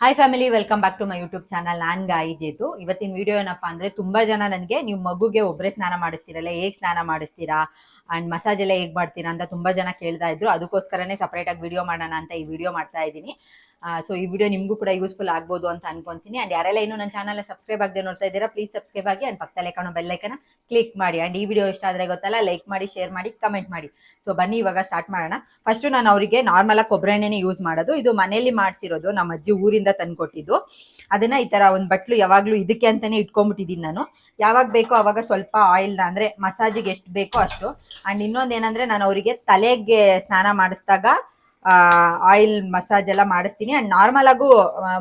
Hi family, welcome back to my YouTube channel. ನಾನು ಗಾಯಿ ಜೇತು. ಇವತ್ತಿನ ವಿಡಿಯೋ ಏನಪ್ಪಾ ಅಂದ್ರೆ, ತುಂಬಾ ಜನ ನನಗೆ ನೀವು ಮಗುಗೆ ಒಬ್ಬರೇ ಸ್ನಾನ ಮಾಡಿಸ್ತೀರಲ್ಲ, ಹೇಗೆ ಸ್ನಾನ ಮಾಡಿಸ್ತೀರಾ ಅಂಡ್ ಮಸಾಜ್ ಎಲ್ಲ ಹೇಗೆ ಮಾಡ್ತೀರಾ ಅಂತ ತುಂಬಾ ಜನ ಕೇಳ್ತಾ ಇದ್ರು. ಅದಕ್ಕೋಸ್ಕರನೇ ಸಪರೇಟ್ ಆಗಿ ವಿಡಿಯೋ ಮಾಡೋಣ ಅಂತ ಈ ವಿಡಿಯೋ ಮಾಡ್ತಾ ಇದ್ದೀನಿ. ಸೊ ಈ ವಿಡಿಯೋ ನಿಮಗೂ ಕೂಡ ಯೂಸ್ಫುಲ್ ಆಗ್ಬೋದು ಅಂತ ಅನ್ಕೊಂತೀನಿ. ಅಂಡ್ ಯಾರೆಲ್ಲ ಇನ್ನೂ ನನ್ನ ಚಾನಲ್ ಸಬ್ಸ್ಕ್ರೈಬ್ ಆಗದೆ ನೋಡ್ತಾ ಇದ್ದೀರಾ, ಪ್ಲೀಸ್ ಸಬ್ಸ್ಕ್ರೈಬ್ ಆಗಿ ಅಂಡ್ ಪಕ್ಕದಲ್ಲೇ ಕಾಣೋ ಬೆಲ್ ಐಕನ್ ಕ್ಲಿಕ್ ಮಾಡಿ. ಅಂಡ್ ಈ ವಿಡಿಯೋ ಇಷ್ಟ ಆದ್ರೆ ಗೊತ್ತಲ್ಲ, ಲೈಕ್ ಮಾಡಿ, ಶೇರ್ ಮಾಡಿ, ಕಮೆಂಟ್ ಮಾಡಿ. ಸೊ ಬನ್ನಿ ಇವಾಗ ಸ್ಟಾರ್ಟ್ ಮಾಡೋಣ. ಫಸ್ಟ್ ನಾನು ಅವರಿಗೆ ನಾರ್ಮಲ್ ಆಗಿ ಕೊಬ್ಬರಿ ಎಣ್ಣೆನೇ ಯೂಸ್ ಮಾಡೋದು. ಇದು ಮನೆಯಲ್ಲಿ ಮಾಡಿಸಿರೋದು, ನಮ್ಮ ಅಜ್ಜಿ ಊರಿಂದ ತಂದ್ಕೊಟ್ಟಿದ್ದು. ಅದನ್ನ ಈ ತರ ಒಂದು ಬಟ್ಲು ಯಾವಾಗ್ಲೂ ಇದಕ್ಕೆ ಅಂತಾನೆ ಇಟ್ಕೊಂಡ್ಬಿಟ್ಟಿದ್ದೀನಿ ನಾನು. ಯಾವಾಗ ಬೇಕೋ ಅವಾಗ ಸ್ವಲ್ಪ ಆಯಿಲ್ ಅಂದ್ರೆ ಮಸಾಜಿಗೆ ಎಷ್ಟು ಬೇಕೋ ಅಷ್ಟು. ಅಂಡ್ ಇನ್ನೊಂದ್ ಏನಂದ್ರೆ, ನಾನು ಅವರಿಗೆ ತಲೆಗೆ ಸ್ನಾನ ಮಾಡಿಸಿದಾಗ ಆಯಿಲ್ ಮಸಾಜ್ ಎಲ್ಲ ಮಾಡಿಸ್ತೀನಿ. ಅಂಡ್ ನಾರ್ಮಲ್ ಆಗು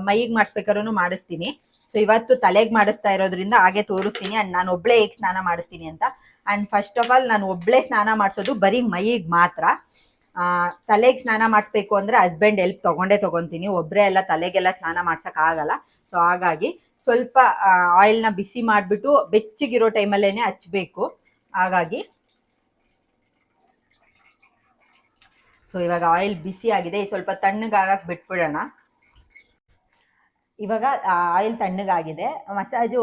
ಮೈಗೆ ಮಾಡಿಸ್ಬೇಕಾದ್ರೂ ಮಾಡಿಸ್ತೀನಿ. ಸೊ ಇವತ್ತು ತಲೆಗೆ ಮಾಡಿಸ್ತಾ ಇರೋದ್ರಿಂದ ಹಾಗೆ ತೋರಿಸ್ತೀನಿ. ಅಂಡ್ ನಾನು ಒಬ್ಳೆ ಹೇಗೆ ಸ್ನಾನ ಮಾಡಿಸ್ತೀನಿ ಅಂತ. ಅಂಡ್ ಫಸ್ಟ್ ಆಫ್ ಆಲ್ ನಾನು ಒಬ್ಳೆ ಸ್ನಾನ ಮಾಡಿಸೋದು ಬರೀ ಮೈಗೆ ಮಾತ್ರ. ತಲೆಗೆ ಸ್ನಾನ ಮಾಡಿಸ್ಬೇಕು ಅಂದ್ರೆ ಹಸ್ಬೆಂಡ್ ಹೆಲ್ಪ್ ತಗೊಂತೀನಿ. ಒಬ್ಬರೇ ಎಲ್ಲ ತಲೆಗೆಲ್ಲ ಸ್ನಾನ ಮಾಡ್ಸಕ್ ಆಗಲ್ಲ. ಸೊ ಹಾಗಾಗಿ ಸ್ವಲ್ಪ ಆಯಿಲ್ನ ಬಿಸಿ ಮಾಡಿಬಿಟ್ಟು ಬೆಚ್ಚಗಿರೋ ಟೈಮಲ್ಲೇನೆ ಹಚ್ಬೇಕು. ಹಾಗಾಗಿ ಸೊ ಇವಾಗ ಆಯಿಲ್ ಬಿಸಿ ಆಗಿದೆ, ಸ್ವಲ್ಪ ತಣ್ಣಗಾಗಕ್ಕೆ ಬಿಟ್ಬಿಡೋಣ. ಇವಾಗ ಆಯಿಲ್ ತಣ್ಣಗಾಗಿದೆ. ಮಸಾಜು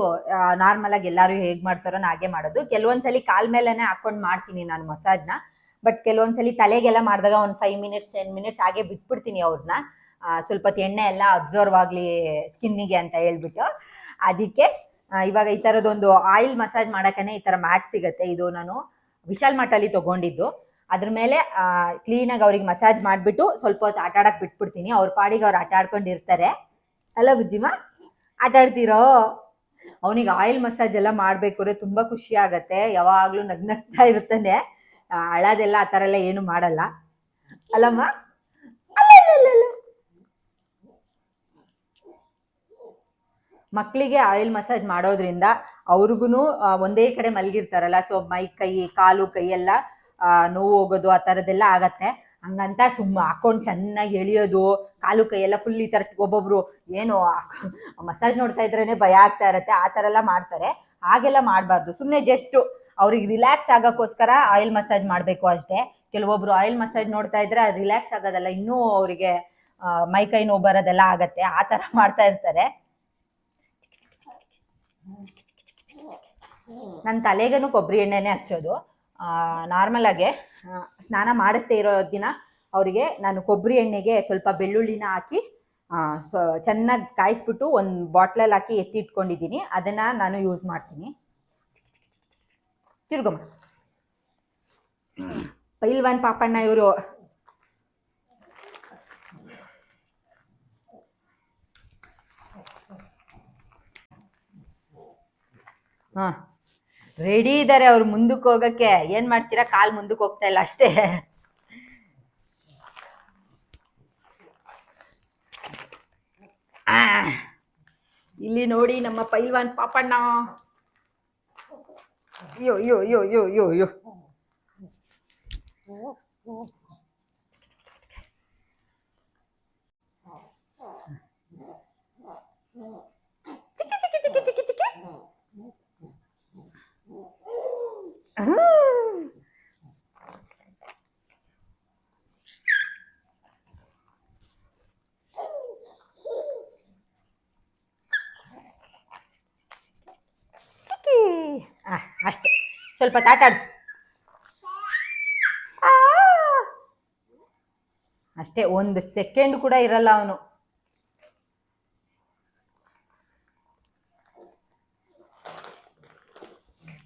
ನಾರ್ಮಲ್ ಆಗಿ ಎಲ್ಲರೂ ಹೇಗೆ ಮಾಡ್ತಾರೋ ಹಾಗೆ ಮಾಡೋದು. ಕೆಲವೊಂದ್ಸಲಿ ಕಾಲ್ ಮೇಲೆನೆ ಹಾಕೊಂಡು ಮಾಡ್ತೀನಿ ನಾನು ಮಸಾಜ್ನ. ಬಟ್ ಕೆಲವೊಂದ್ಸಲಿ ತಲೆಗೆಲ್ಲ ಮಾಡಿದಾಗ ಒಂದು 5 ಮಿನಿಟ್ಸ್ 10 ಮಿನಿಟ್ಸ್ ಹಾಗೆ ಬಿಟ್ಬಿಡ್ತೀನಿ ಅವ್ರನ್ನ, ಸ್ವಲ್ಪ ಎಣ್ಣೆ ಎಲ್ಲ ಅಬ್ಸರ್ವ್ ಆಗಲಿ ಸ್ಕಿನ್ನಿಗೆ ಅಂತ ಹೇಳ್ಬಿಟ್ಟು. ಅದಕ್ಕೆ ಇವಾಗ ಈ ಥರದೊಂದು ಆಯಿಲ್ ಮಸಾಜ್ ಮಾಡೋಕ್ಕೇ ಈ ಥರ ಮ್ಯಾಟ್ ಸಿಗುತ್ತೆ. ಇದು ನಾನು ವಿಶಾಲ್ ಮಠಲ್ಲಿ ತೊಗೊಂಡಿದ್ದು. ಅದ್ರ ಮೇಲೆ ಕ್ಲೀನಾಗಿ ಅವ್ರಿಗೆ ಮಸಾಜ್ ಮಾಡಿಬಿಟ್ಟು ಸ್ವಲ್ಪ ಹೊತ್ತು ಆಟ ಆಡಕ್ಕೆ ಬಿಟ್ಬಿಡ್ತೀನಿ. ಅವ್ರ ಪಾಡಿಗೆ ಅವ್ರು ಆಟ ಆಡ್ಕೊಂಡಿರ್ತಾರೆ ಅಲ್ಲ ಬುಜ್ಜಿಮಾ? ಆಟ ಆಡ್ತೀರೋ? ಅವನಿಗೆ ಆಯಿಲ್ ಮಸಾಜ್ ಎಲ್ಲ ಮಾಡ್ಬೇಕಾದ್ರೆ ತುಂಬಾ ಖುಷಿ ಆಗತ್ತೆ. ಯಾವಾಗ್ಲೂ ನಗ್ನಗ್ತಾ ಇರ್ತಾನೆ. ಅಳದೆಲ್ಲ ಆ ಥರ ಎಲ್ಲ ಏನು ಮಾಡಲ್ಲ ಅಲ್ಲಮ್ಮ? ಮಕ್ಕಳಿಗೆ ಆಯಿಲ್ ಮಸಾಜ್ ಮಾಡೋದ್ರಿಂದ ಅವ್ರಿಗೂ ಒಂದೇ ಕಡೆ ಮಲಗಿರ್ತಾರಲ್ಲ, ಸೊ ಮೈ ಕೈ ಕಾಲು ಕೈ ಎಲ್ಲ ನೋವು ಹೋಗೋದು ಆ ಥರದ್ದೆಲ್ಲ ಆಗತ್ತೆ. ಹಂಗಂತ ಹಾಕೊಂಡು ಚೆನ್ನಾಗಿ ಎಳಿಯೋದು, ಕಾಲು ಕೈ ಎಲ್ಲ ಫುಲ್ ಈ ಥರ ಒಬ್ಬೊಬ್ರು ಏನು ಮಸಾಜ್ ನೋಡ್ತಾ ಇದ್ರೇನೆ ಭಯ ಆಗ್ತಾ ಇರತ್ತೆ, ಆ ಥರ ಎಲ್ಲ ಮಾಡ್ತಾರೆ. ಹಾಗೆಲ್ಲ ಮಾಡಬಾರ್ದು. ಸುಮ್ಮನೆ ಜಸ್ಟ್ ಅವ್ರಿಗೆ ರಿಲ್ಯಾಕ್ಸ್ ಆಗೋಕ್ಕೋಸ್ಕರ ಆಯಿಲ್ ಮಸಾಜ್ ಮಾಡಬೇಕು ಅಷ್ಟೇ. ಕೆಲವೊಬ್ರು ಆಯಿಲ್ ಮಸಾಜ್ ನೋಡ್ತಾ ಇದ್ರೆ ಅದು ರಿಲ್ಯಾಕ್ಸ್ ಆಗೋದಲ್ಲ, ಇನ್ನೂ ಅವರಿಗೆ ಮೈ ಕೈ ನೋವು ಬರೋದೆಲ್ಲ ಆಗತ್ತೆ. ಆ ಥರ ಮಾಡ್ತಾ ಇರ್ತಾರೆ. ನನ್ನ ತಲೆಗೂ ಕೊಬ್ಬರಿ ಎಣ್ಣೆನೇ ಹಚ್ಚೋದು. ನಾರ್ಮಲ್ ಆಗಿ ಸ್ನಾನ ಮಾಡಿಸ್ದೇ ಇರೋ ದಿನ ಅವರಿಗೆ ನಾನು ಕೊಬ್ಬರಿ ಎಣ್ಣೆಗೆ ಸ್ವಲ್ಪ ಬೆಳ್ಳುಳ್ಳಿನ ಹಾಕಿ ಚೆನ್ನಾಗಿ ಕಾಯಿಸ್ಬಿಟ್ಟು ಒಂದು ಬಾಟ್ಲಲ್ಲಿ ಹಾಕಿ ಎತ್ತಿ ಇಟ್ಕೊಂಡಿದ್ದೀನಿ. ಅದನ್ನ ನಾನು ಯೂಸ್ ಮಾಡ್ತೀನಿ. ತಿರ್ಗಮ್ಮ ಪೈಲ್ವಾನ್ ಪಾಪಣ್ಣ ಇವರು. ಹಾ, ರೆಡಿ ಇದ್ದಾರೆ ಅವ್ರು ಮುಂದಕ್ಕೆ ಹೋಗಕ್ಕೆ. ಏನ್ ಮಾಡ್ತೀರಾ, ಕಾಲ್ ಮುಂದಕ್ಕೆ ಹೋಗ್ತಾ ಇಲ್ಲ ಅಷ್ಟೇ. ಇಲ್ಲಿ ನೋಡಿ ನಮ್ಮ ಪೈಲ್ವಾನ್ ಪಾಪಣ್ಣ. ಅಯ್ಯೋ ಅಯ್ಯೋ ಅಯ್ಯೋ ಅಯ್ಯೋ ಅಯ್ಯೋ ಅಯ್ಯೋ. ಚಿಕ್ಕಿ ಚಿಕ್ಕಿ ಚಿಕ್ಕಿ ಚಿಕ್ಕಿ ಚಿಕ್ಕಿ. ಚಿಕ್ಕಿ ಅಷ್ಟೇ, ಸ್ವಲ್ಪ ತಾಟಾಡು ಅಷ್ಟೇ. ಒಂದು ಸೆಕೆಂಡ್ ಕೂಡ ಇರಲ್ಲ ಅವನು.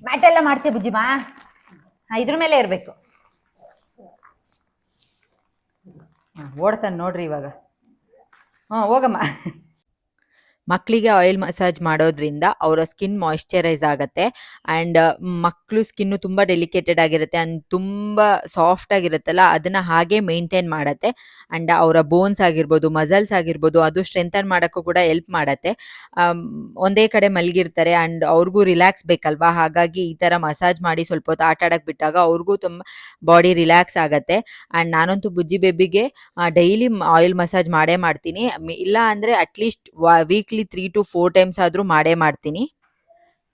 ಮ್ಯಾಟೆಲ್ಲ ಮಾಡ್ತೀವಿ ಬುಜ್ಜಿಮಾ, ಇದ್ರ ಮೇಲೆ ಇರಬೇಕು. ಓಡ್ತಾನೆ ನೋಡ್ರಿ ಇವಾಗ. ಹೋಗಮ್ಮ. ಮಕ್ಕಳಿಗೆ ಆಯಿಲ್ ಮಸಾಜ್ ಮಾಡೋದ್ರಿಂದ ಅವರ ಸ್ಕಿನ್ ಮಾಯಿಶ್ಚರೈಸ್ ಆಗುತ್ತೆ. ಆ್ಯಂಡ್ ಮಕ್ಕಳು ಸ್ಕಿನ್ನು ತುಂಬ ಡೆಲಿಕೇಟೆಡ್ ಆಗಿರುತ್ತೆ ಆ್ಯಂಡ್ ತುಂಬ ಸಾಫ್ಟ್ ಆಗಿರುತ್ತಲ್ಲ, ಅದನ್ನು ಹಾಗೆ ಮೇಂಟೈನ್ ಮಾಡುತ್ತೆ. ಆ್ಯಂಡ್ ಅವರ ಬೋನ್ಸ್ ಆಗಿರ್ಬೋದು, ಮಸಲ್ಸ್ ಆಗಿರ್ಬೋದು, ಅದು ಸ್ಟ್ರೆಂಥನ್ ಮಾಡೋಕ್ಕೂ ಕೂಡ ಹೆಲ್ಪ್ ಮಾಡುತ್ತೆ. ಒಂದೇ ಕಡೆ ಮಲಗಿರ್ತಾರೆ ಆ್ಯಂಡ್ ಅವ್ರಿಗೂ ರಿಲ್ಯಾಕ್ಸ್ ಬೇಕಲ್ವಾ, ಹಾಗಾಗಿ ಈ ಥರ ಮಸಾಜ್ ಮಾಡಿ ಸ್ವಲ್ಪ ಹೊತ್ತು ಆಟ ಆಡಕ್ಕೆ ಬಿಟ್ಟಾಗ ಅವ್ರಿಗೂ ತುಂಬ ಬಾಡಿ ರಿಲ್ಯಾಕ್ಸ್ ಆಗುತ್ತೆ. ಆ್ಯಂಡ್ ನಾನಂತೂ ಬುಜ್ಜಿ ಬೇಬಿಗೆ ಡೈಲಿ ಆಯಿಲ್ ಮಸಾಜ್ ಮಾಡೇ ಮಾಡ್ತೀನಿ. ಇಲ್ಲ ಅಂದರೆ ಅಟ್ಲೀಸ್ಟ್ ವೀಕ್ಲಿ 3 to 4 ಟೈಮ್ಸ್ ಆದರೂ ಮಾಡೇ ಮಾಡ್ತೀನಿ.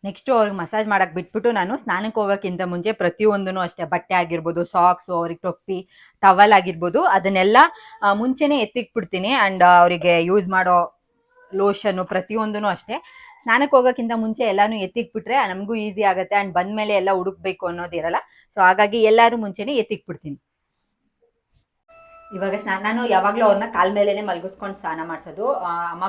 ನೆಕ್ಸ್ಟು ಅವ್ರಿಗೆ ಮಸಾಜ್ ಮಾಡಕ್ಕೆ ಬಿಟ್ಬಿಟ್ಟು ನಾನು ಸ್ನಾನಕ್ಕೆ ಹೋಗೋಕ್ಕಿಂತ ಮುಂಚೆ ಪ್ರತಿಯೊಂದೂ ಅಷ್ಟೇ, ಬಟ್ಟೆ ಆಗಿರ್ಬೋದು, ಸಾಕ್ಸು, ಅವ್ರಿಗೆ ಟೊಪ್ಪಿ, ಟವಲ್ ಆಗಿರ್ಬೋದು, ಅದನ್ನೆಲ್ಲ ಮುಂಚೆನೇ ಎತ್ತಿಕ್ಬಿಡ್ತೀನಿ. ಆ್ಯಂಡ್ ಅವರಿಗೆ ಯೂಸ್ ಮಾಡೋ ಲೋಷನ್ನು ಪ್ರತಿಯೊಂದೂ ಅಷ್ಟೇ. ಸ್ನಾನಕ್ಕೆ ಹೋಗೋಕ್ಕಿಂತ ಮುಂಚೆ ಎಲ್ಲಾನು ಎತ್ತಿಕ್ಬಿಟ್ರೆ ನಮಗೂ ಈಸಿ ಆಗುತ್ತೆ. ಆ್ಯಂಡ್ ಬಂದಮೇಲೆ ಎಲ್ಲ ಹುಡುಕ್ಬೇಕು ಅನ್ನೋದಿರಲ್ಲ. ಸೊ ಹಾಗಾಗಿ ಎಲ್ಲರೂ ಮುಂಚೆನೇ ಎತ್ತಿಕ್ಬಿಡ್ತೀನಿ. ಇವಾಗ ನಾನು ಯಾವಾಗಲೂ ಅವ್ರನ್ನ ಕಾಲ ಮೇಲೇ ಮಲಗಿಸ್ಕೊಂಡು ಸ್ನಾನ ಮಾಡಿಸೋದು. ಅಮ್ಮ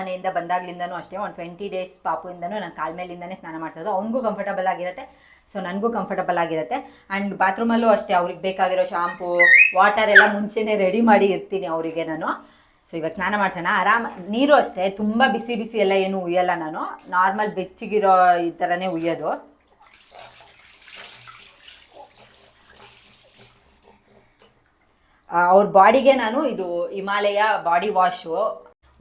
ಮನೆಯಿಂದ ಬಂದಾಗ್ಲಿಂದನೂ ಅಷ್ಟೇ, ಒಂದು 20 days ಪಾಪುಯಿಂದನೂ ನಾನು ಕಾಲ ಮೇಲಿಂದನೇ ಸ್ನಾನ ಮಾಡಿಸೋದು. ಅವ್ನಿಗೂ ಕಂಫರ್ಟಬಲ್ ಆಗಿರುತ್ತೆ, ಸೊ ನನಗೂ ಕಂಫರ್ಟಬಲ್ ಆಗಿರುತ್ತೆ. ಆ್ಯಂಡ್ ಬಾತ್ರೂಮಲ್ಲೂ ಅಷ್ಟೇ ಅವ್ರಿಗೆ ಬೇಕಾಗಿರೋ ಶಾಂಪು ವಾಟರ್ ಎಲ್ಲ ಮುಂಚೆನೇ ರೆಡಿ ಮಾಡಿ ಇರ್ತೀನಿ ಅವರಿಗೆ ನಾನು. ಸೊ ಇವಾಗ ಸ್ನಾನ ಮಾಡ್ಸೋಣ. ನೀರು ಅಷ್ಟೇ ತುಂಬ ಬಿಸಿ ಬಿಸಿ ಎಲ್ಲ ಏನು ಉಯ್ಯಲ್ಲ ನಾನು, ನಾರ್ಮಲ್ ಬೆಚ್ಚಗಿರೋ ಈ ಥರನೇ ಉಯ್ಯೋದು. ಅವ್ರ ಬಾಡಿಗೆ ನಾನು ಇದು ಹಿಮಾಲಯ ಬಾಡಿ ವಾಶು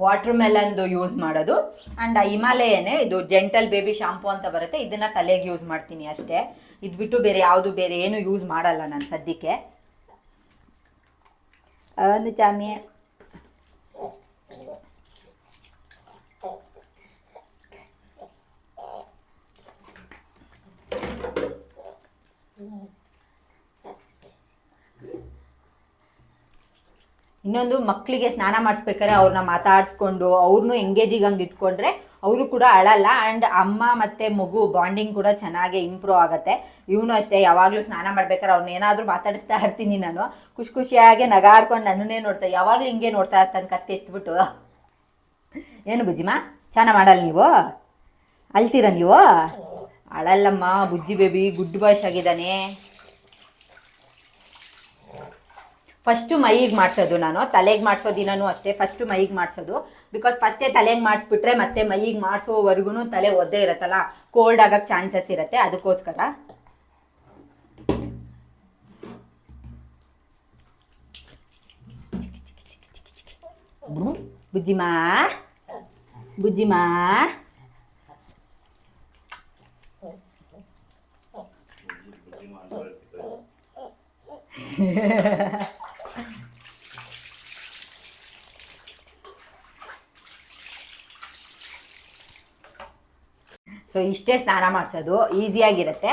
ವಾಟರ್ ಮೆಲನ್ದು ಯೂಸ್ ಮಾಡೋದು. ಆ್ಯಂಡ್ ಹಿಮಾಲಯನೇ ಇದು ಜೆಂಟಲ್ ಬೇಬಿ ಶಾಂಪು ಅಂತ ಬರುತ್ತೆ, ಇದನ್ನು ತಲೆಗೆ ಯೂಸ್ ಮಾಡ್ತೀನಿ ಅಷ್ಟೇ. ಇದು ಬಿಟ್ಟು ಬೇರೆ ಏನು ಯೂಸ್ ಮಾಡಲ್ಲ ನಾನು ಸದ್ಯಕ್ಕೆ. ಚಾಮಿ ಇನ್ನೊಂದು, ಮಕ್ಕಳಿಗೆ ಸ್ನಾನ ಮಾಡಿಸ್ಬೇಕಾದ್ರೆ ಅವ್ರನ್ನ ಮಾತಾಡಿಸ್ಕೊಂಡು ಅವ್ರನ್ನೂ ಎಂಗೇಜಿಗೆ ಹಂಗೆ ಇಟ್ಕೊಂಡ್ರೆ ಅವರು ಕೂಡ ಅಳಲ್ಲ. ಆ್ಯಂಡ್ ಅಮ್ಮ ಮತ್ತು ಮಗು ಬಾಂಡಿಂಗ್ ಕೂಡ ಚೆನ್ನಾಗಿ ಇಂಪ್ರೂವ್ ಆಗುತ್ತೆ. ಇವನು ಅಷ್ಟೇ, ಯಾವಾಗಲೂ ಸ್ನಾನ ಮಾಡ್ಬೇಕಾದ್ರೆ ಅವ್ರನ್ನೇನಾದರೂ ಮಾತಾಡಿಸ್ತಾ ಇರ್ತೀನಿ ನಾನು. ಖುಷಿಯಾಗಿ ನಗಾಡ್ಕೊಂಡು ನನ್ನನ್ನೇ ನೋಡ್ತಾ ಯಾವಾಗಲೂ ಹಿಂಗೆ ನೋಡ್ತಾ ಇರ್ತಾನೆ ಕತ್ತೆ ಎತ್ಬಿಟ್ಟು. ಏನು ಬುಜ್ಜಿಮಾ ಚೆನ್ನಾಗಿ ಮಾಡಲ್ಲ ನೀವು? ಅಳ್ತೀರ ನೀವು? ಅಳಲ್ಲಮ್ಮ ಬುಜ್ಜಿ ಬೇಬಿ, ಗುಡ್ ಬಾಯ್ಸ್ ಆಗಿದ್ದಾನೆ. ಫಸ್ಟು ಮೈಗೆ ಮಾಡಿಸೋದು ನಾನು, ತಲೆಗೆ ಮಾಡಿಸೋ ದಿನವೂ ಅಷ್ಟೇ ಫಸ್ಟು ಮೈಗೆ ಮಾಡಿಸೋದು. ಬಿಕಾಸ್ ಫಸ್ಟೇ ತಲೆಗೆ ಮಾಡಿಸ್ಬಿಟ್ರೆ ಮತ್ತೆ ಮೈಗೆ ಮಾಡಿಸೋವರೆಗೂ ತಲೆ ಒದ್ದೆ ಇರುತ್ತಲ್ಲ, ಕೋಲ್ಡ್ ಆಗೋಕ್ಕೆ ಚಾನ್ಸಸ್ ಇರುತ್ತೆ. ಅದಕ್ಕೋಸ್ಕರ ಬುಜ್ಜಿಮಾ ಬುಜ್ಜಿಮಾ ಸೊ ಇಷ್ಟೇ ಸ್ನಾನ ಮಾಡಿಸೋದು, ಈಸಿಯಾಗಿರುತ್ತೆ,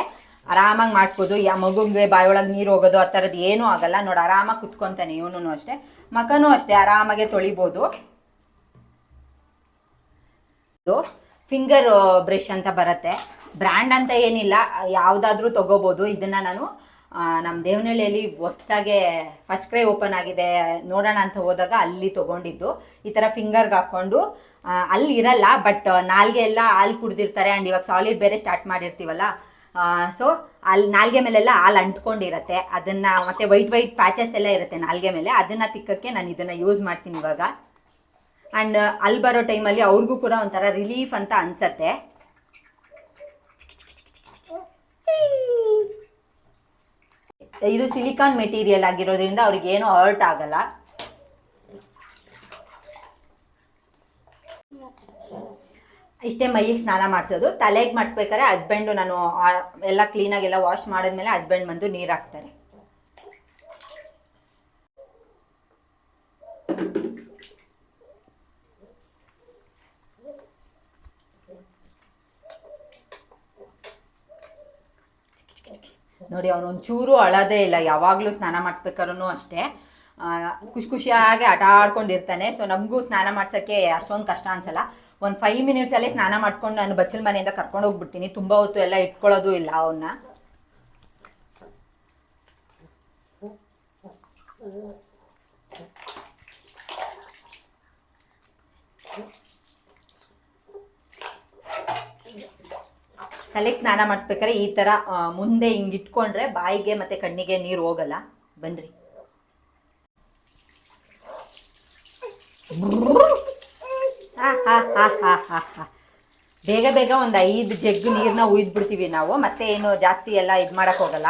ಆರಾಮಾಗಿ ಮಾಡಿಸ್ಬೋದು. ಮಗುಗೆ ಬಾಯೊಳಗೆ ನೀರು ಹೋಗೋದು ಆ ಥರದ್ದು ಏನೂ ಆಗಲ್ಲ. ನೋಡಿ ಆರಾಮಾಗಿ ಕುತ್ಕೊತಾನೆ ಇವನು ಅಷ್ಟೇ, ಮಗನೂ ಅಷ್ಟೇ ಆರಾಮಾಗೆ ತೊಳಿಬೋದು. ಫಿಂಗರ್ ಬ್ರಷ್ ಅಂತ ಬರುತ್ತೆ, ಬ್ರ್ಯಾಂಡ್ ಅಂತ ಏನಿಲ್ಲ, ಯಾವುದಾದ್ರೂ ತೊಗೋಬೋದು. ಇದನ್ನು ನಾನು ನಮ್ಮ ದೇವನಹಳ್ಳಿಯಲ್ಲಿ ಹೊಸ್ದಾಗೆ ಫಸ್ಟ್ ಕ್ರೈ ಓಪನ್ ಆಗಿದೆ ನೋಡೋಣ ಅಂತ ಹೋದಾಗ ಅಲ್ಲಿ ತೊಗೊಂಡಿದ್ದು. ಈ ಥರ ಫಿಂಗರ್ಗೆ ಹಾಕ್ಕೊಂಡು ಅಲ್ಲಿ ಇರಲ್ಲ, ಬಟ್ ನಾಲ್ಗೆ ಎಲ್ಲ ಹಾಲು ಕುಡ್ದಿರ್ತಾರೆ. ಆ್ಯಂಡ್ ಇವಾಗ ಸಾಲಿಡ್ ಬೇರೆ ಸ್ಟಾರ್ಟ್ ಮಾಡಿರ್ತೀವಲ್ಲ, ಸೊ ಅಲ್ಲಿ ನಾಲ್ಗೆ ಮೇಲೆಲ್ಲ ಹಾಲು ಅಂಟ್ಕೊಂಡಿರುತ್ತೆ. ಅದನ್ನು ಮತ್ತು ವೈಟ್ ಪ್ಯಾಚಸ್ ಎಲ್ಲ ಇರುತ್ತೆ ನಾಲ್ಗೆ ಮೇಲೆ, ಅದನ್ನು ತಿಕ್ಕಕ್ಕೆ ನಾನು ಇದನ್ನು ಯೂಸ್ ಮಾಡ್ತೀನಿ ಇವಾಗ. ಆ್ಯಂಡ್ ಅಲ್ಲಿ ಬರೋ ಟೈಮಲ್ಲಿ ಅವ್ರಿಗೂ ಕೂಡ ಒಂಥರ ರಿಲೀಫ್ ಅಂತ ಅನಿಸತ್ತೆ. ಇದು ಸಿಲಿಕಾನ್ ಮೆಟೀರಿಯಲ್ ಆಗಿರೋದ್ರಿಂದ ಅವ್ರಿಗೇನು ಹರ್ಟ್ ಆಗಲ್ಲ. ಇಷ್ಟೇ ಮೈಗೆ ಸ್ನಾನ ಮಾಡಿಸೋದು. ತಲೆಗೆ ಮಾಡಿಸ್ಬೇಕಾದ್ರೆ ಹಸ್ಬೆಂಡು, ನಾನು ಎಲ್ಲ ಕ್ಲೀನಾಗೆಲ್ಲ ವಾಶ್ ಮಾಡಿದ್ಮೇಲೆ ಹಸ್ಬೆಂಡ್ ಬಂದು ನೀರು ಹಾಕ್ತಾರೆ. ನೋಡಿ ಅವನೊಂಚೂರು ಅಳೋದೇ ಇಲ್ಲ, ಯಾವಾಗಲೂ ಸ್ನಾನ ಮಾಡಿಸ್ಬೇಕಾದ್ರೂ ಅಷ್ಟೇ ಖುಷಿಯಾಗಿ ಆಟ ಆಡ್ಕೊಂಡಿರ್ತಾನೆ. ಸೊ ನಮಗೂ ಸ್ನಾನ ಮಾಡ್ಸೋಕ್ಕೆ ಅಷ್ಟೊಂದು ಕಷ್ಟ ಅನ್ಸಲ್ಲ. ಒಂದು 5 minutesಲ್ಲೇ ಸ್ನಾನ ಮಾಡಿಸ್ಕೊಂಡು ನಾನು ಬಚ್ಚಲ ಮನೆಯಿಂದ ಕರ್ಕೊಂಡು ಹೋಗ್ಬಿಡ್ತೀನಿ. ತುಂಬ ಹೊತ್ತು ಎಲ್ಲ ಇಟ್ಕೊಳ್ಳೋದು ಇಲ್ಲ ಅವನ್ನ. ತಲೆಗೆ ಸ್ನಾನ ಮಾಡಿಸ್ಬೇಕಾದ್ರೆ ಈ ಥರ ಮುಂದೆ ಹಿಂಗೆ ಇಟ್ಕೊಂಡ್ರೆ ಬಾಯಿಗೆ ಮತ್ತು ಕಣ್ಣಿಗೆ ನೀರು ಹೋಗಲ್ಲ. ಬನ್ನಿರಿ. ಬೇಗ ಬೇಗ ಒಂದು 5 ಜಗ್ಗು ನೀರನ್ನ ಉಯ್ದ್ಬಿಡ್ತೀವಿ ನಾವು, ಮತ್ತೆ ಏನು ಜಾಸ್ತಿ ಎಲ್ಲ ಇದು ಮಾಡೋಕ್ಕೆ ಹೋಗಲ್ಲ.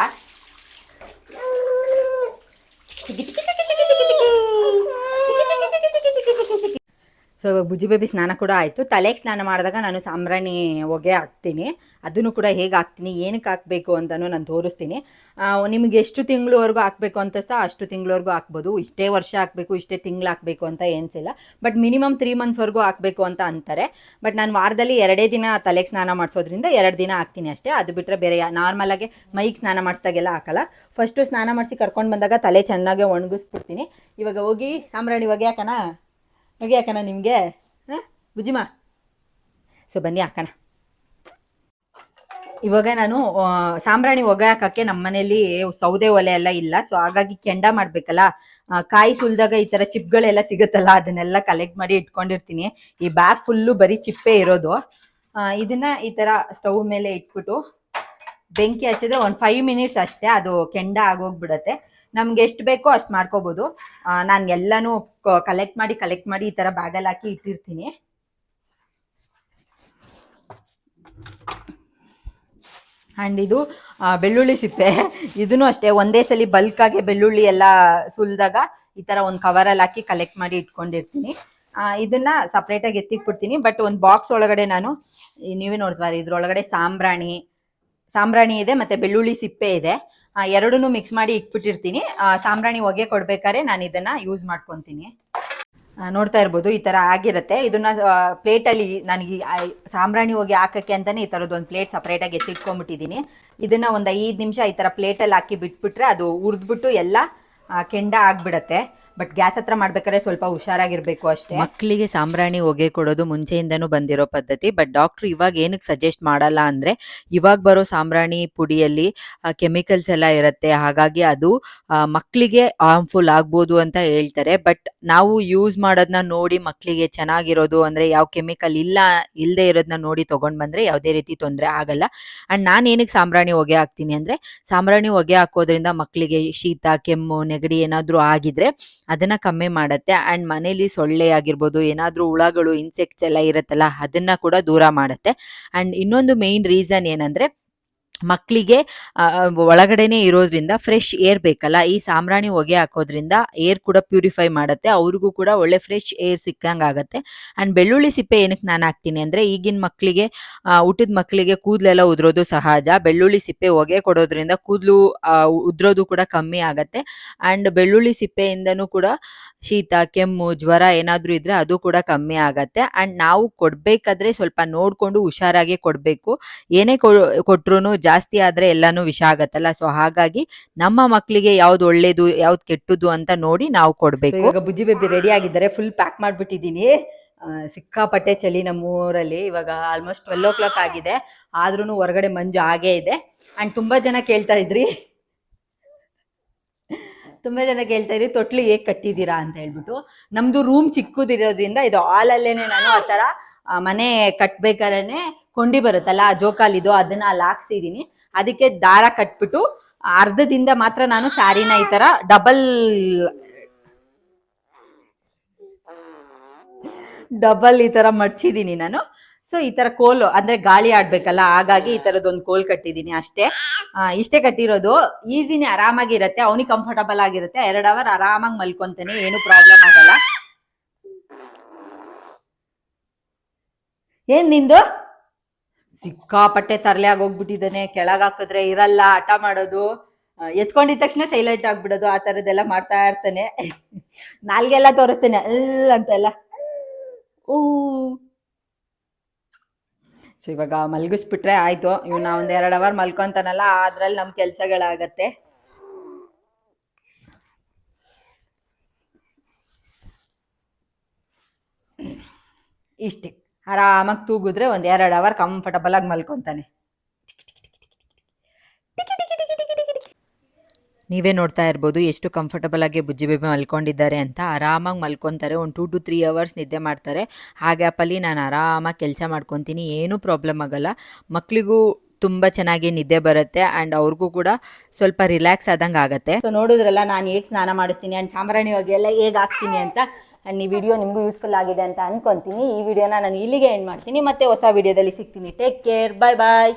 ಸೊ ಇವಾಗ ಬುಜ್ಜಿ ಬೇಬಿ ಸ್ನಾನ ಕೂಡ ಆಯಿತು. ತಲೆಗೆ ಸ್ನಾನ ಮಾಡಿದಾಗ ನಾನು ಸಾಂಬ್ರಾಣಿ ಹೊಗೆ ಹಾಕ್ತೀನಿ. ಅದನ್ನು ಕೂಡ ಹೇಗೆ ಹಾಕ್ತೀನಿ, ಏನಕ್ಕೆ ಹಾಕಬೇಕು ಅಂತಲೂ ನಾನು ತೋರಿಸ್ತೀನಿ. ನಿಮಗೆ ಎಷ್ಟು ತಿಂಗಳವರೆಗೂ ಹಾಕಬೇಕು ಅಂತ ಸಹ ಅಷ್ಟು ತಿಂಗಳವರೆಗೂ ಹಾಕ್ಬೋದು. ಇಷ್ಟೇ ವರ್ಷ ಹಾಕಬೇಕು, ಇಷ್ಟೇ ತಿಂಗಳು ಹಾಕಬೇಕು ಅಂತ ಏನಿಸಿಲ್ಲ. ಬಟ್ ಮಿನಿಮಮ್ 3 monthsವರೆಗೂ ಹಾಕಬೇಕು ಅಂತ ಅಂತಾರೆ. ಬಟ್ ನಾನು ವಾರದಲ್ಲಿ 2 ದಿನ ತಲೆಗೆ ಸ್ನಾನ ಮಾಡಿಸೋದ್ರಿಂದ 2 ದಿನ ಹಾಕ್ತೀನಿ ಅಷ್ಟೇ. ಅದು ಬಿಟ್ಟರೆ ಬೇರೆ ನಾರ್ಮಲಾಗಿ ಮೈಗೆ ಸ್ನಾನ ಮಾಡಿಸ್ದಾಗೆಲ್ಲ ಹಾಕಲ್ಲ. ಫಸ್ಟು ಸ್ನಾನ ಮಾಡಿಸಿ ಕರ್ಕೊಂಡು ಬಂದಾಗ ತಲೆ ಚೆನ್ನಾಗೆ ಒಣಗಿಸ್ಬಿಡ್ತೀನಿ. ಇವಾಗ ಹೋಗಿ ಸಾಂಬ್ರಾಣಿ ಹೊಗೆ ಹಾಕೋಣ. ಹೋಗಿ ಹಾಕೋಣ ನಿಮಗೆ ಬುಜ್ಜಿಮಾ. ಸೊ ಬನ್ನಿ ಹಾಕೋಣ. ಇವಾಗ ನಾನು ಸಾಂಬ್ರಾಣಿ ಒಗೆ ಹಾಕಕ್ಕೆ ನಮ್ಮ ಮನೇಲಿ ಸೌದೆ ಒಲೆ ಎಲ್ಲ ಇಲ್ಲ. ಸೊ ಹಾಗಾಗಿ ಕೆಂಡ ಮಾಡ್ಬೇಕಲ್ಲ, ಕಾಯಿ ಸುಲ್ದಾಗ ಈ ತರ ಚಿಪ್ಗಳೆಲ್ಲ ಸಿಗುತ್ತಲ್ಲ, ಅದನ್ನೆಲ್ಲ ಕಲೆಕ್ಟ್ ಮಾಡಿ ಇಟ್ಕೊಂಡಿರ್ತೀನಿ. ಈ ಬ್ಯಾಗ್ ಫುಲ್ಲು ಬರೀ ಚಿಪ್ಪೆ ಇರೋದು. ಇದನ್ನ ಈ ತರ ಸ್ಟವ್ ಮೇಲೆ ಇಟ್ಬಿಟ್ಟು ಬೆಂಕಿ ಹಚ್ಚಿದ್ರೆ ಒಂದು 5 ಮಿನಿಟ್ಸ್ ಅಷ್ಟೇ, ಅದು ಕೆಂಡ ಆಗೋಗ್ಬಿಡತ್ತೆ. ನಮ್ಗೆ ಎಷ್ಟು ಬೇಕೋ ಅಷ್ಟು ಮಾಡ್ಕೋಬಹುದು. ನಾನು ಎಲ್ಲಾನು ಕಲೆಕ್ಟ್ ಮಾಡಿ ಈ ತರ ಬ್ಯಾಗಲ್ಲಿ ಹಾಕಿ ಇಟ್ಟಿರ್ತೀನಿ. ಆ್ಯಂಡ್ ಇದು ಬೆಳ್ಳುಳ್ಳಿ ಸಿಪ್ಪೆ. ಇದನ್ನು ಅಷ್ಟೇ, ಒಂದೇ ಸಲ ಬಲ್ಕಾಗಿ ಬೆಳ್ಳುಳ್ಳಿ ಎಲ್ಲ ಸುಲಿದಾಗ ಈ ಥರ ಒಂದು ಕವರಲ್ಲಿ ಹಾಕಿ ಕಲೆಕ್ಟ್ ಮಾಡಿ ಇಟ್ಕೊಂಡಿರ್ತೀನಿ. ಇದನ್ನ ಸಪ್ರೇಟಾಗಿ ಎತ್ತಿಟ್ಬಿಡ್ತೀನಿ. ಬಟ್ ಒಂದು ಬಾಕ್ಸ್ ಒಳಗಡೆ ನಾನು, ನೀವೇ ನೋಡ್ತಾರೆ, ಇದ್ರೊಳಗಡೆ ಸಾಂಬ್ರಾಣಿ ಇದೆ ಮತ್ತು ಬೆಳ್ಳುಳ್ಳಿ ಸಿಪ್ಪೆ ಇದೆ. ಎರಡನ್ನೂ ಮಿಕ್ಸ್ ಮಾಡಿ ಇಟ್ಬಿಟ್ಟಿರ್ತೀನಿ. ಸಾಂಬ್ರಾಣಿ ಹೊಗೆ ಕೊಡ್ಬೇಕಾದ್ರೆ ನಾನು ಇದನ್ನು ಯೂಸ್ ಮಾಡ್ಕೊತೀನಿ. ನೋಡ್ತಾ ಇರ್ಬೋದು, ಈ ಥರ ಆಗಿರುತ್ತೆ. ಇದನ್ನ ಪ್ಲೇಟಲ್ಲಿ ನನಗೆ ಸಾಂಬ್ರಾಣಿ ಹೋಗಿ ಹಾಕಕ್ಕೆ ಅಂತಲೇ ಈ ಥರದ್ದು ಒಂದು ಪ್ಲೇಟ್ ಸಪ್ರೇಟಾಗಿ ಎತ್ತಿಟ್ಕೊಂಡ್ಬಿಟ್ಟಿದ್ದೀನಿ. ಇದನ್ನು ಒಂದು 5 ನಿಮಿಷ ಈ ಥರ ಪ್ಲೇಟಲ್ಲಿ ಹಾಕಿ ಬಿಟ್ಬಿಟ್ರೆ ಅದು ಹುರಿದ್ಬಿಟ್ಟು ಎಲ್ಲ ಕೆಂಡ ಆಗಿಬಿಡತ್ತೆ. ಬಟ್ ಗ್ಯಾಸ್ ಹತ್ರ ಮಾಡ್ಬೇಕಾದ್ರೆ ಸ್ವಲ್ಪ ಹುಷಾರಾಗಿರ್ಬೇಕು ಅಷ್ಟೇ. ಮಕ್ಕಳಿಗೆ ಸಾಂಬ್ರಾಣಿ ಹೊಗೆ ಕೊಡೋದು ಮುಂಚೆಯಿಂದನೂ ಬಂದಿರೋ ಪದ್ಧತಿ. ಬಟ್ ಡಾಕ್ಟ್ರು ಇವಾಗ ಏನಕ್ಕೆ ಸಜೆಸ್ಟ್ ಮಾಡಲ್ಲ ಅಂದರೆ, ಇವಾಗ ಬರೋ ಸಾಂಬ್ರಾಣಿ ಪುಡಿಯಲ್ಲಿ ಕೆಮಿಕಲ್ಸ್ ಎಲ್ಲ ಇರುತ್ತೆ, ಹಾಗಾಗಿ ಅದು ಮಕ್ಕಳಿಗೆ ಹಾರ್ಮ್ಫುಲ್ ಆಗ್ಬೋದು ಅಂತ ಹೇಳ್ತಾರೆ. ಬಟ್ ನಾವು ಯೂಸ್ ಮಾಡೋದನ್ನ ನೋಡಿ ಮಕ್ಕಳಿಗೆ ಚೆನ್ನಾಗಿರೋದು ಅಂದರೆ ಯಾವ ಕೆಮಿಕಲ್ ಇಲ್ಲದೆ ಇರೋದನ್ನ ನೋಡಿ ತೊಗೊಂಡು ಬಂದರೆ ಯಾವುದೇ ರೀತಿ ತೊಂದರೆ ಆಗಲ್ಲ. ಆ್ಯಂಡ್ ನಾನು ಏನಕ್ಕೆ ಸಾಂಬ್ರಾಣಿ ಹೊಗೆ ಹಾಕ್ತೀನಿ ಅಂದರೆ, ಸಾಂಬ್ರಾಣಿ ಹೊಗೆ ಹಾಕೋದ್ರಿಂದ ಮಕ್ಕಳಿಗೆ ಶೀತ, ಕೆಮ್ಮು, ನೆಗಡಿ ಏನಾದರೂ ಆಗಿದ್ರೆ ಅದನ್ನ ಕಮ್ಮಿ ಮಾಡುತ್ತೆ. ಆ್ಯಂಡ್ ಮನೇಲಿ ಸೊಳ್ಳೆ ಆಗಿರ್ಬೋದು, ಏನಾದರೂ ಹುಳಗಳು, ಇನ್ಸೆಕ್ಟ್ಸ್ ಎಲ್ಲ ಇರುತ್ತಲ್ಲ, ಅದನ್ನ ಕೂಡ ದೂರ ಮಾಡುತ್ತೆ. ಆ್ಯಂಡ್ ಇನ್ನೊಂದು ಮೇನ್ ರೀಸನ್ ಏನಂದರೆ, ಮಕ್ಕಳಿಗೆ ಒಳಗಡೆನೆ ಇರೋದ್ರಿಂದ ಫ್ರೆಶ್ ಏರ್ ಬೇಕಲ್ಲ. ಈ ಸಾಂಬ್ರಾಣಿ ಹೊಗೆ ಹಾಕೋದ್ರಿಂದ ಏರ್ ಕೂಡ ಪ್ಯೂರಿಫೈ ಮಾಡುತ್ತೆ, ಅವ್ರಿಗೂ ಕೂಡ ಒಳ್ಳೆ ಫ್ರೆಶ್ ಏರ್ ಸಿಕ್ಕಂಗೆ ಆಗುತ್ತೆ. ಆ್ಯಂಡ್ ಬೆಳ್ಳುಳ್ಳಿ ಸಿಪ್ಪೆ ಏನಕ್ಕೆ ನಾನು ಹಾಕ್ತೀನಿ ಅಂದರೆ, ಈಗಿನ ಮಕ್ಕಳಿಗೆ, ಹುಟ್ಟಿದ ಮಕ್ಕಳಿಗೆ ಕೂದಲೆಲ್ಲ ಉದುರೋದು ಸಹಜ. ಬೆಳ್ಳುಳ್ಳಿ ಸಿಪ್ಪೆ ಹೊಗೆ ಕೊಡೋದ್ರಿಂದ ಕೂದಲು ಉದುರೋದು ಕೂಡ ಕಮ್ಮಿ ಆಗುತ್ತೆ. ಆ್ಯಂಡ್ ಬೆಳ್ಳುಳ್ಳಿ ಸಿಪ್ಪೆಯಿಂದನೂ ಕೂಡ ಶೀತ, ಕೆಮ್ಮು, ಜ್ವರ ಏನಾದರೂ ಇದ್ದರೆ ಅದು ಕೂಡ ಕಮ್ಮಿ ಆಗುತ್ತೆ. ಆ್ಯಂಡ್ ನಾವು ಕೊಡಬೇಕಾದ್ರೆ ಸ್ವಲ್ಪ ನೋಡಿಕೊಂಡು ಹುಷಾರಾಗಿ ಕೊಡಬೇಕು. ಏನೇ ಕೊಟ್ರೂ ಜಾಸ್ತಿ ಆದರೆ ಎಲ್ಲನೂ ವಿಷ ಆಗತ್ತಲ್ಲ. ಸೊ ಹಾಗಾಗಿ ನಮ್ಮ ಮಕ್ಕಳಿಗೆ ಯಾವ್ದು ಒಳ್ಳೇದು ಯಾವ್ದು ಕೆಟ್ಟದ್ದು ಅಂತ ನೋಡಿ ನಾವು ಕೊಡಬೇಕು. ಇವಾಗ ಬುಜ್ಜಿ ಬೇಬಿ ರೆಡಿ ಆಗಿದ್ದಾರೆ, ಫುಲ್ ಪ್ಯಾಕ್ ಮಾಡಿಬಿಟ್ಟಿದ್ದೀನಿ. ಸಿಕ್ಕಾಪಟ್ಟೆ ಚಳಿ ನಮ್ಮೂರಲ್ಲಿ. ಇವಾಗ ಆಲ್ಮೋಸ್ಟ್ 12 o'clock ಆಗಿದೆ, ಆದ್ರೂ ಹೊರಗಡೆ ಮಂಜು ಆಗೇ ಇದೆ. ಆ್ಯಂಡ್ ತುಂಬ ಜನ ಕೇಳ್ತಾ ಇದ್ರಿ ತೊಟ್ಲು ಹೇಗೆ ಕಟ್ಟಿದ್ದೀರಾ ಅಂತ ಹೇಳ್ಬಿಟ್ಟು. ನಮ್ದು ರೂಮ್ ಚಿಕ್ಕದಿರೋದ್ರಿಂದ ಇದು ಹಾಲಲ್ಲೇನೆ ನಾನು ಆ ಥರ ಮನೆ ಕಟ್ಬೇಕಾದ್ರೆ ಕೊಂಡಿ ಬರುತ್ತಲ್ಲ, ಜೋಕಾಲಿದು, ಅದನ್ನ ಅಲ್ಲಿ ಹಾಕ್ಸಿದೀನಿ. ಅದಕ್ಕೆ ದಾರ ಕಟ್ಬಿಟ್ಟು ಅರ್ಧದಿಂದ ಮಾತ್ರ ನಾನು ಸ್ಯಾರಿನ ಈ ತರ ಡಬಲ್ ಈ ತರ ಮಡ್ಚಿದೀನಿ ನಾನು. ಸೊ ಈ ತರ ಕೋಲು ಅಂದ್ರೆ ಗಾಳಿ ಆಡ್ಬೇಕಲ್ಲ, ಹಾಗಾಗಿ ಈ ತರದೊಂದು ಕೋಲ್ ಕಟ್ಟಿದೀನಿ ಅಷ್ಟೇ. ಇಷ್ಟೇ ಕಟ್ಟಿರೋದು. ಈಸಿನೇ, ಆರಾಮಾಗಿರುತ್ತೆ, ಅವನಿಗೆ ಕಂಫರ್ಟಬಲ್ ಆಗಿರುತ್ತೆ. 2 hour ಆರಾಮಾಗಿ ಮಲ್ಕೊಂತಾನೆ, ಏನು ಪ್ರಾಬ್ಲಮ್ ಆಗಲ್ಲ. ಏನ್ ನಿಂದು? ಸಿಕ್ಕಾಪಟ್ಟೆ ತರಲೆ ಆಗೋಗ್ಬಿಟ್ಟಿದ್ದಾನೆ. ಕೆಳಗೆ ಹಾಕಿದ್ರೆ ಇರಲ್ಲ, ಹಠ ಮಾಡೋದು, ಎತ್ಕೊಂಡಿದ ತಕ್ಷಣ ಸೈಲೆಂಟ್ ಆಗ್ಬಿಡೋದು, ಆ ಥರದ್ದೆಲ್ಲ ಮಾಡ್ತಾ ಇರ್ತಾನೆ. ನಾಲ್ಗೆಲ್ಲ ತೋರಿಸ್ತೇನೆ ಅಂತೆಲ್ಲ. ಸೊ ಇವಾಗ ಮಲ್ಗಿಸ್ಬಿಟ್ರೆ ಆಯ್ತು. ಇವನ್ನ 1-2 hour ಮಲ್ಕೊಂತಾನಲ್ಲ, ಅದ್ರಲ್ಲಿ ನಮ್ಮ ಕೆಲಸಗಳಾಗತ್ತೆ. ಇಷ್ಟೇ, ಆರಾಮಾಗಿ ತೂಗಿದ್ರೆ 1-2 hour ಕಂಫರ್ಟಬಲ್ ಆಗಿ ಮಲ್ಕೊಂತಾನೆ. ನೀವೇ ನೋಡ್ತಾ ಇರ್ಬೋದು ಎಷ್ಟು ಕಂಫರ್ಟಬಲ್ ಆಗಿ ಬುಜ್ಜಿ ಬೇಬಿ ಮಲ್ಕೊಂಡಿದ್ದಾರೆ ಅಂತ. ಆರಾಮಾಗಿ ಮಲ್ಕೊತಾರೆ, ಒಂದು 2 to 3 hours ನಿದ್ದೆ ಮಾಡ್ತಾರೆ. ಆ ಗ್ಯಾಪಲ್ಲಿ ನಾನು ಆರಾಮಾಗಿ ಕೆಲಸ ಮಾಡ್ಕೊತೀನಿ, ಏನೂ ಪ್ರಾಬ್ಲಮ್ ಆಗಲ್ಲ. ಮಕ್ಕಳಿಗೂ ತುಂಬ ಚೆನ್ನಾಗಿ ನಿದ್ದೆ ಬರುತ್ತೆ ಆ್ಯಂಡ್ ಅವ್ರಿಗೂ ಕೂಡ ಸ್ವಲ್ಪ ರಿಲ್ಯಾಕ್ಸ್ ಆದಂಗೆ ಆಗುತ್ತೆ. ಸೊ ನೋಡಿದ್ರಲ್ಲ ನಾನು ಹೇಗೆ ಸ್ನಾನ ಮಾಡಿಸ್ತೀನಿ ಆ್ಯಂಡ್ ಸಾಂಬ್ರಾಣಿ ಹೊಗೆ ಎಲ್ಲ ಹೇಗೆ ಹಾಕ್ತೀನಿ ಅಂತ. ಆ್ಯಂಡ್ ಈ ವಿಡಿಯೋ ನಿಮಗೂ ಯೂಸ್ಫುಲ್ ಆಗಿದೆ ಅಂತ ಅನ್ಕೊತೀನಿ. ಈ ವಿಡಿಯೋನ ನಾನು ಇಲ್ಲಿಗೆ ಎಂಡ್ ಮಾಡ್ತೀನಿ, ಮತ್ತೆ ಹೊಸ ವಿಡಿಯೋದಲ್ಲಿ ಸಿಗ್ತೀನಿ. ಟೇಕ್ ಕೇರ್, ಬಾಯ್ ಬಾಯ್.